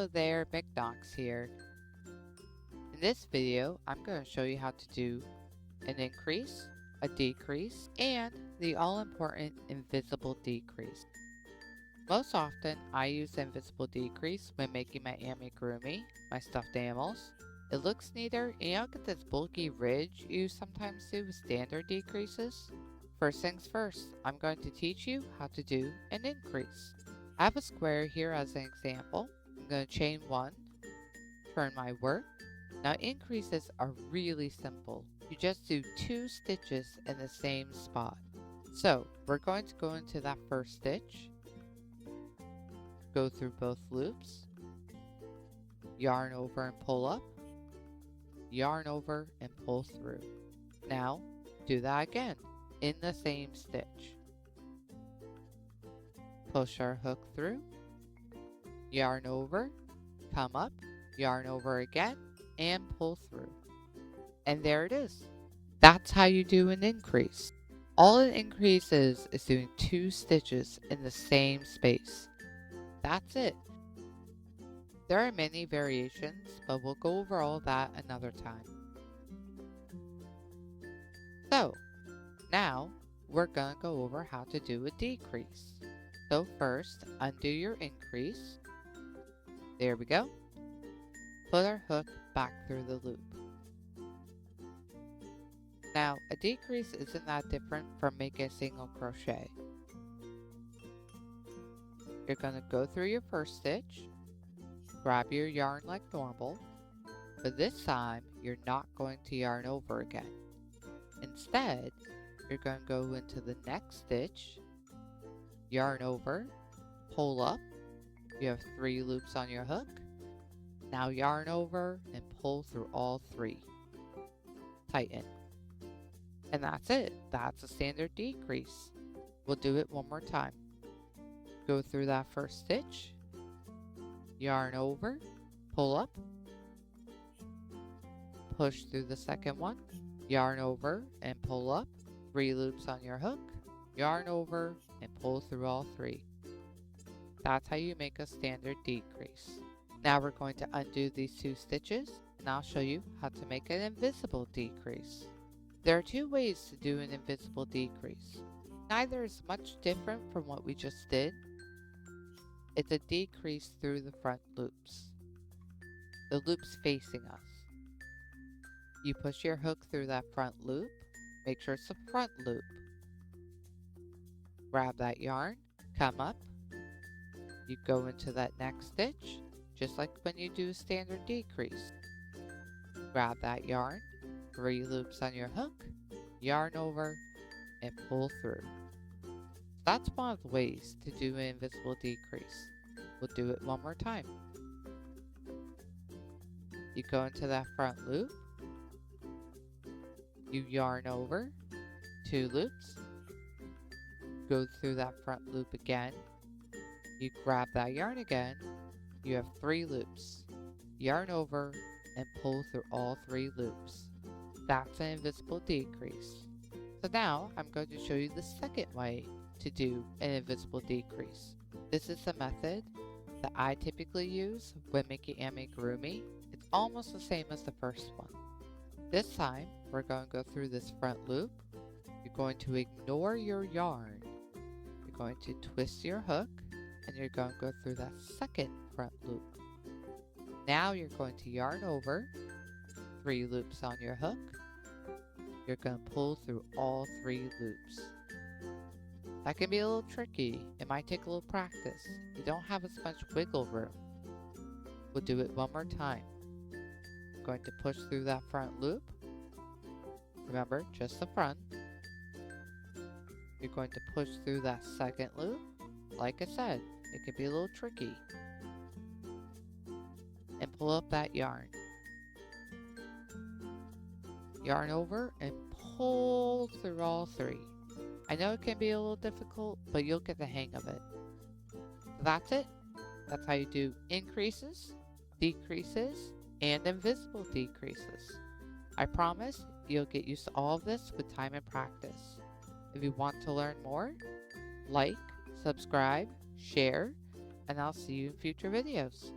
Hello there, McKnox here. In this video, I'm going to show you how to do an increase, a decrease, and the all-important invisible decrease. Most often, I use the invisible decrease when making my amigurumi, my stuffed animals. It looks neater, and you don't get this bulky ridge you sometimes do with standard decreases. First things first, I'm going to teach you how to do an increase. I have a square here as an example. I'm going to chain one, turn my work. Now increases are really simple. You just do 2 stitches in the same spot. So we're going to go into that first stitch, go through both loops, yarn over and pull up, yarn over and pull through. Now do that again in the same stitch. Push our hook through, yarn over, come up, yarn over again, and pull through. And there it is. That's how you do an increase. All an increase is doing 2 stitches in the same space. That's it. There are many variations, but we'll go over all that another time. So, now we're going to go over how to do a decrease. So first, undo your increase. There we go. Put our hook back through the loop. Now, a decrease isn't that different from making a single crochet. You're going to go through your first stitch, grab your yarn like normal, but this time you're not going to yarn over again. Instead, you're going to go into the next stitch, yarn over, pull up. You have 3 loops on your hook. Now yarn over and pull through all 3. Tighten. And that's it. That's a standard decrease. We'll do it one more time. Go through that first stitch, yarn over, pull up, push through the second one, yarn over and pull up, 3 loops on your hook, yarn over and pull through all 3. That's how you make a standard decrease. Now we're going to undo these 2 stitches, and I'll show you how to make an invisible decrease. There are 2 ways to do an invisible decrease. Neither is much different from what we just did. It's a decrease through the front loops. The loop's facing us. You push your hook through that front loop. Make sure it's the front loop. Grab that yarn, come up. You go into that next stitch, just like when you do a standard decrease. Grab that yarn, 3 loops on your hook, yarn over, and pull through. That's one of the ways to do an invisible decrease. We'll do it one more time. You go into that front loop, you yarn over, 2 loops, go through that front loop again, you grab that yarn again, you have 3 loops, yarn over, and pull through all 3 loops. That's an invisible decrease. So now I'm going to show you the second way to do an invisible decrease. This is the method that I typically use when making amigurumi. It's almost the same as the first one. This time we're going to go through this front loop. You're going to ignore your yarn. You're going to twist your hook, and you're going to go through that second front loop. Now you're going to yarn over, 3 loops on your hook. You're going to pull through all 3 loops. That can be a little tricky. It might take a little practice. You don't have as much wiggle room. We'll do it one more time. You're going to push through that front loop. Remember, just the front. You're going to push through that second loop. Like I said, it can be a little tricky. And pull up that yarn. Yarn over and pull through all 3. I know it can be a little difficult, but you'll get the hang of it. That's it. That's how you do increases, decreases, and invisible decreases. I promise you'll get used to all of this with time and practice. If you want to learn more, like, subscribe, share, and I'll see you in future videos.